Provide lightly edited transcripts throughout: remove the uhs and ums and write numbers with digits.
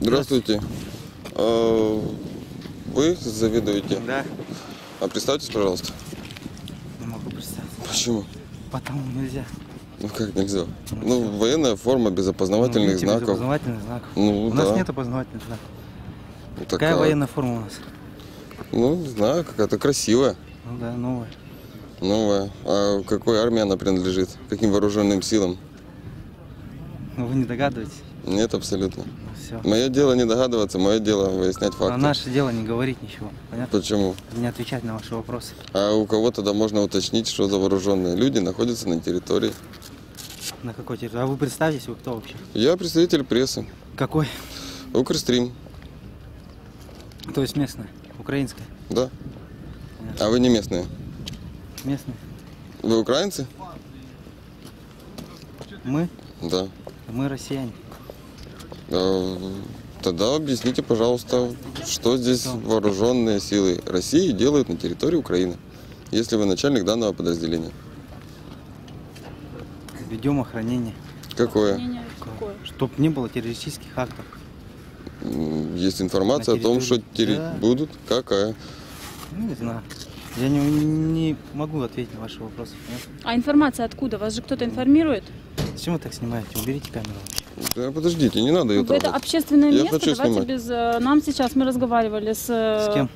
Здравствуйте. Вы заведуете? Да. А представьтесь, пожалуйста. Не могу представить. Почему? Потому нельзя. Ну как нельзя? Ну, военная форма без опознавательных видите, знаков. без опознавательных знаков. Ну, у нас да. нет опознавательных знаков. Ну, Какая военная форма у нас? Ну, не знаю, какая-то красивая. Ну да, новая. Новая. А какой армии она принадлежит? Каким вооруженным силам? Ну вы не догадываетесь? Нет, абсолютно. Все. Мое дело не догадываться, мое дело выяснять факты. А наше дело не говорить ничего. Понятно? Почему? Не отвечать на ваши вопросы. А у кого тогда можно уточнить, что за вооруженные люди находятся на территории? На какой территории? А вы представьтесь, вы кто вообще? Я представитель прессы. Какой? Укрстрим. То есть местная, украинская. Да. А вы не местные? Местная. Вы украинцы? Мы? Да. Мы россияне. Тогда объясните, пожалуйста, что здесь вооруженные силы России делают на территории Украины, если вы начальник данного подразделения. Ведем охранение. Какое? Чтоб не было террористических актов. Есть информация о том, что Да. будут. Какая? Ну, не знаю. Я не могу ответить на ваши вопросы. Понятно? А информация откуда? Вас же кто-то информирует? Зачем вы так снимаете? Уберите камеру. Да, подождите, не надо ее Это трогать. общественное Я место. хочу Давайте снимать. без... Нам сейчас, мы разговаривали С кем?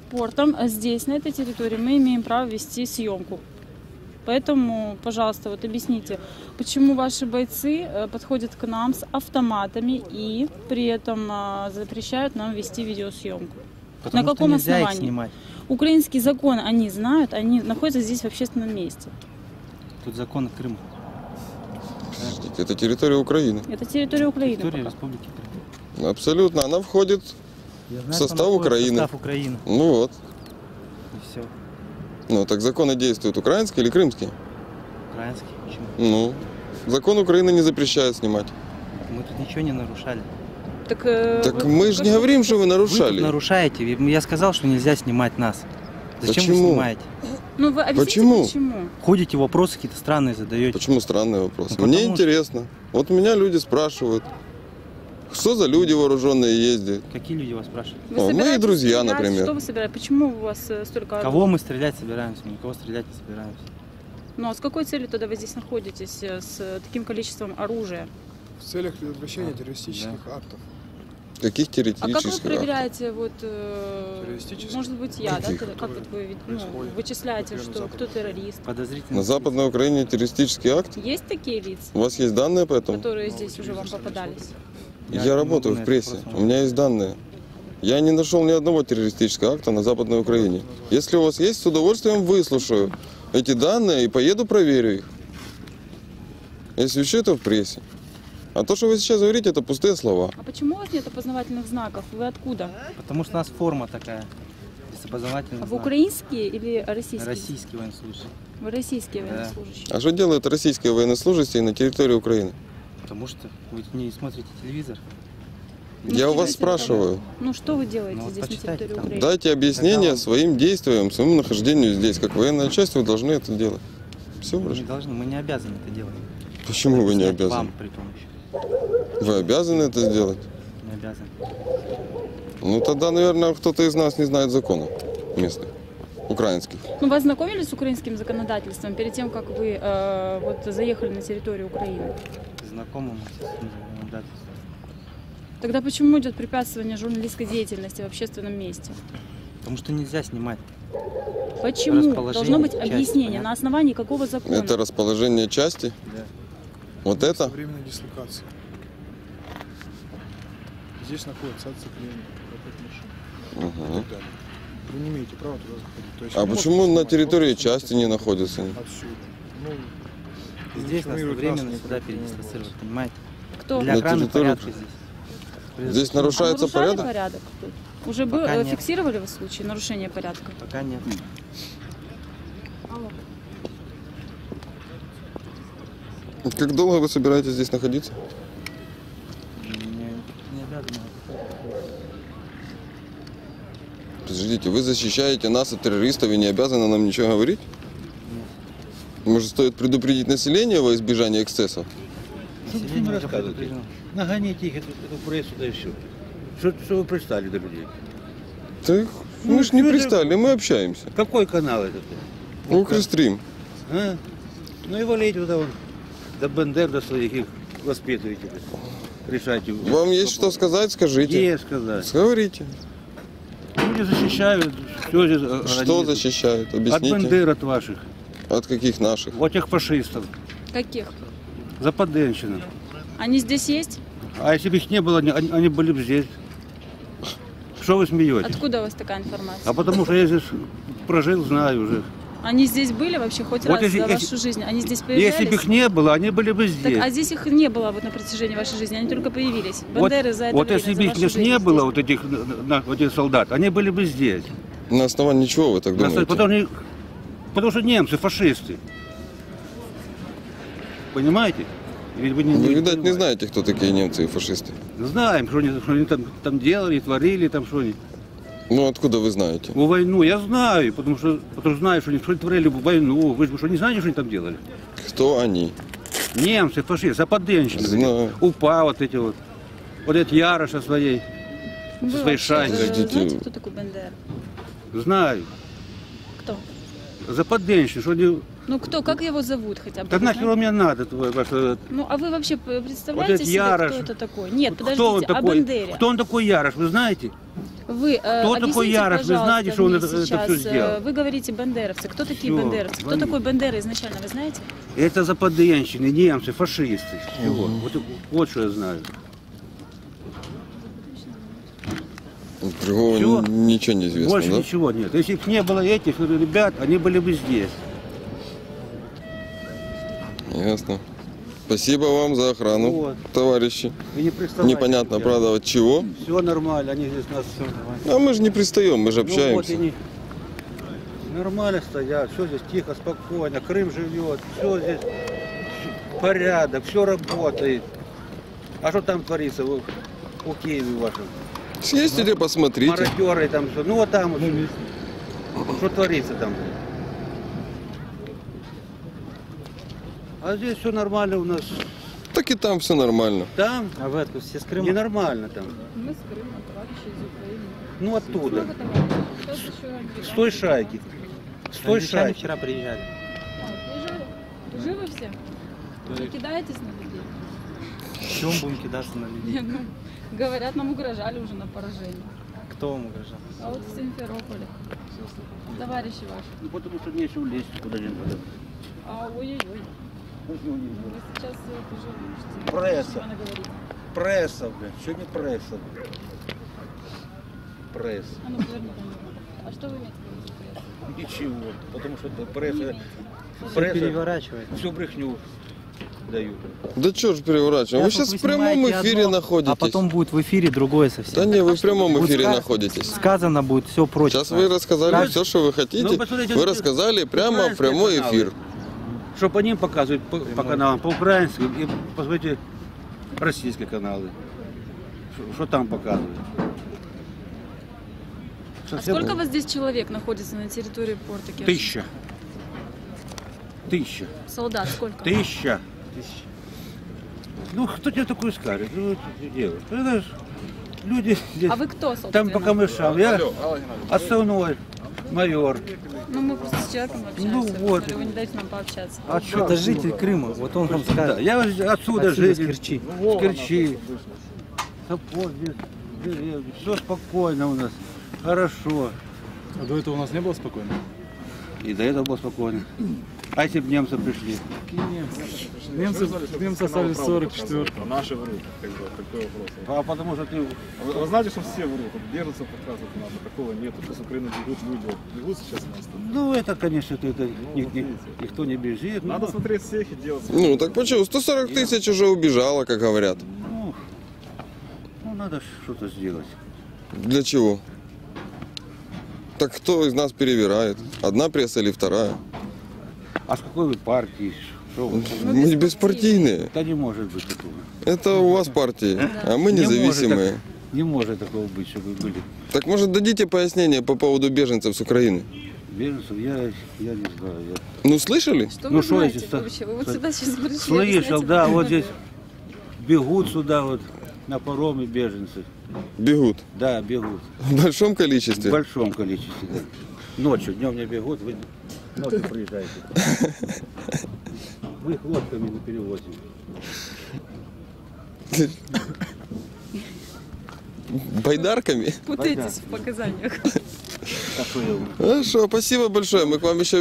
портом. Здесь, на этой территории, мы имеем право вести съемку. Поэтому, пожалуйста, вот объясните, почему ваши бойцы подходят к нам с автоматами и при этом запрещают нам вести видеосъемку? Потому на каком что нельзя основании? их снимать. Украинский закон они знают, они находятся здесь в общественном месте. Тут законы Крыма. Подождите, это территория Украины. Это территория Украины. Территория пока. Республики Крым. Абсолютно, она входит. Я знаю, состав что она входит в Украины. состав Украины. Ну вот. И все. Ну так законы действуют украинские или крымские? Украинский. Почему? Ну, закон Украины не запрещает снимать. Ну, Мы тут ничего не нарушали. Так, Так мы же не говорим, что вы Вы нарушали. тут нарушаете. Я сказал, что нельзя снимать нас. Зачем Почему? вы снимаете? Ну, вы объясните, Почему? почему? Ходите, вопросы какие-то странные задаете. Почему странный вопрос? Ну, Мне потому интересно. Вот меня люди спрашивают, что за люди вооруженные ездят. Какие люди вас спрашивают? Вы О, мои собираетесь друзья, стрелять? например. Что вы собираетесь? Почему у вас столько... Кого мы стрелять собираемся? Мы никого стрелять не собираемся. Ну, а с какой целью тогда вы здесь находитесь с таким количеством оружия? В целях предотвращения террористических актов. Каких А как вы теоретических актов? проверяете, вот, Террористических? может быть, я, да, Каких? как вот вы вычисляете, что кто террорист? Подозрительно. На Западной Украине террористический акт? Есть такие лица, У вас есть данные по этому? которые здесь уже вам попадались? Я не работаю могу в на этот прессе, вопрос у меня есть данные. Я не нашел ни одного террористического акта на Западной Украине. Если у вас есть, с удовольствием выслушаю эти данные и поеду проверю их. Если еще это в прессе. А то, что вы сейчас говорите, это пустые слова. А почему у вас нет опознавательных знаков? Вы откуда? Потому что у нас форма такая. Без опознавательных А вы знаков. украинские или российские? Российский военнослужащий. Вы российские Да. военнослужащие. А что делают российские военнослужащие на территории Украины? Потому что вы не смотрите телевизор. Ну, Я у что вас вы спрашиваю. Ну, что вы делаете Ну, вот здесь на почитайте территории там. Украины? Дайте объяснение вам- своим действиям, своему нахождению здесь. Как военная часть вы должны это делать. Все, Мы не должны, мы не обязаны это делать. Почему вы не Объяснять обязаны? Вам при том еще. Вы обязаны это сделать? Не обязаны. Ну тогда, наверное, кто-то из нас не знает законов местных, украинских. Ну, вы ознакомились с украинским законодательством перед тем, как вы вот заехали на территорию Украины? Знакомым с этим законодательством. Тогда почему идет препятствование журналистской деятельности в общественном месте? Потому что нельзя снимать. Почему? Расположение Должно быть части, объяснение. понятно? На основании какого закона? Это расположение части? Да. Вот это? Временной дислокации. Здесь находится отцепление от машин и Угу. так далее. Вы не имеете права туда заходить. То есть А вы почему можете на снимать, территории просто части не снимать находятся? Отсюда. Ну, Здесь нас информирует временно нас сюда никто. передислоцировать, понимаете? Кто? Для На охраны территорию- порядка здесь. Здесь нарушается А нарушали порядок? тут? Уже Пока нет. фиксировали вы случаи нарушения порядка? Пока нет. Как долго вы собираетесь здесь находиться? Не обязаны. Подождите, вы защищаете нас от террористов и не обязаны нам ничего говорить? Может, стоит предупредить население во избежание эксцессов? Что вы Население мне уже рассказываете? предупреждено. Нагоните их, эту прессу, да и все. Что вы пристали до людей? Так мы ж не пристали, мы общаемся. Какой канал этот? Укрстрим. А? Ну и валите туда вон. До Бендер, до своих их воспитывайте. Решайте. Вам есть что сказать, скажите. Есть сказать. Говорите. Люди защищают. Все здесь, Что защищают? От Объясните. Бендер, от ваших. От каких наших? От этих фашистов. Каких? Западенщина. Они здесь есть? А если бы их не было, они были бы здесь. Что вы смеетесь? Откуда у вас такая информация? А потому что я здесь прожил, знаю уже. Они здесь были вообще хоть Вот раз если- за если- вашу жизнь? Они здесь появлялись? Если бы их не было, они были бы Так, здесь. а здесь их не было вот на протяжении вашей жизни, они только появились. Вот, Бандеры за это вот время, если за бы их вашу здесь жизнь не было, здесь. вот этих солдат, они были бы здесь. На основании чего вы так думаете? Потому что немцы фашисты. Понимаете? Ведь вы Вы, видать, не понимаете. знаете, кто такие немцы и фашисты. Знаем, что они там делали, творили, там что они. Ну, откуда вы знаете? В войну я знаю, потому что знаю, что они что творили в войну. Вы же что, не знаете, что они там делали? Кто они? Немцы, фашисты, западенщины. Знаю. УПА вот эти вот. Вот этот Яроша своей. Вы со своей вообще, шайкой. знаете, кто такой Бандера? Знаю. Кто? Западенщины, что они... Ну кто, как его зовут хотя бы? Да вы нахер знаете? мне надо, ваше... Ну а вы вообще представляете этот себе, Ярош. кто это такой? Нет, Кто подождите, он о такой? Бандере. Кто он такой Ярош, вы знаете? Вы Кто такой объясните, Ярош? Вы пожалуйста, знаете, что он мне это сейчас, всё сделал? Вы говорите бандеровцы. Кто такие Всё, бандеровцы? Кто звони. такой Бандера изначально, вы знаете? Это западенщины, немцы, фашисты. Всего. Вот что я знаю. Другого Всё? ничего не известно, Больше да? ничего нет. Если их не было этих ребят, они были бы здесь. Ясно. Спасибо вам за охрану, Вот. товарищи. И не приставайте. Непонятно, правда, от чего. Все нормально, они здесь нас все нормально. А мы же не пристаем, мы же Ну вот общаемся. они нормально стоят, все здесь тихо, спокойно, Крым живет, все здесь порядок, все работает. А что там творится у Киеве вашем? Съездите, посмотрите. Мародеры там все. Ну вот там вот. Что творится там? А здесь все нормально у нас. Так и там все нормально. Там А вы откуда? Все с Крыма? ненормально там. Мы с Крыма, товарищи из Украины. Ну оттуда. Кто еще? С той шайки. С той Англичане шайки. вчера приезжали. Живы все? Вы кидаетесь на людей? В чем будем кидаться на людей? Ну, говорят, нам угрожали уже на поражение. Кто вам угрожал? А вот в Симферополе. Товарищи ваши. Ну потому что нечего лезть куда-нибудь. А ой-ой-ой. Вы сейчас уже Пресса. Она говорит. Пресса, блядь. Что не пресса, блядь? Пресса. А ну поверни камеру. А что вы имеете в виду? Ничего. Потому что это пресса. Все Пресса переворачивает. всю брехню дают. Да что ж переворачиваем? Вы сейчас в прямом эфире находитесь. А потом будет в эфире другое совсем. Да не, вы в прямом Будет эфире ска- находитесь. Сказано будет все прочее. Сейчас вы рассказали Как? все, что вы хотите. Ну, посмотрите, Вы это рассказали прямо в украинские прямой каналы. эфир. Что по ним показывают, по каналам, по-украински, и посмотрите российские каналы. Что там показывают. А Совсем сколько у вас здесь человек находится на территории порта Керчь? 1000. Солдат сколько? 1000. Ну, кто тебе такое скажет? Ну, это дело. Это ж люди здесь. А вы кто, собственно? Там по камышам. Я отставной майор. Ну, мы просто с человеком общаемся. Ну, вот. Вы не дайте нам пообщаться. А что? Это житель Крыма, вот он вам Да, скажет. я отсюда Отсюда, житель. с Керчи. С Керчи. Сапог, все спокойно у нас. Хорошо. А до этого у нас не было спокойно? И до этого было спокойно. А если бы немцы пришли? Немцы остались 44-го. Наши врут, как бы, такой вопрос. А потому что ты... Вы знаете, что все врут, вот держатся, показывают надо, такого нету, что с Украины бегут люди, бегут сейчас у нас там. Ну, это, конечно, никто не бежит. Надо Ну, смотреть всех и делать. Ну, так почему? 140 тысяч уже убежало, как говорят. ну, надо что-то сделать. Для чего? Так кто из нас перевирает? Одна пресса или вторая? А с какой вы партии? Что вы? Мы беспартийные. Да не может быть такого. Это у вас партии, а мы Не может независимые. так- Не может такого быть, чтобы были Так может дадите пояснение по поводу беженцев с Украины? беженцев. Я не знаю. Ну слышали? Что Ну, вы что знаете эти ста- вообще? Вы вот сюда сейчас пришли. Слышал, объясняйте, да, как вот это. здесь бегут сюда вот на пароме беженцы. Бегут. Да, бегут. В большом В количестве. большом количестве. Да. Ночью, днем не бегут, вы ночью приезжаете. Мы их лодками не перевозим. Байдарками. Путаетесь в показаниях. Так что я Хорошо, спасибо большое. Мы к вам еще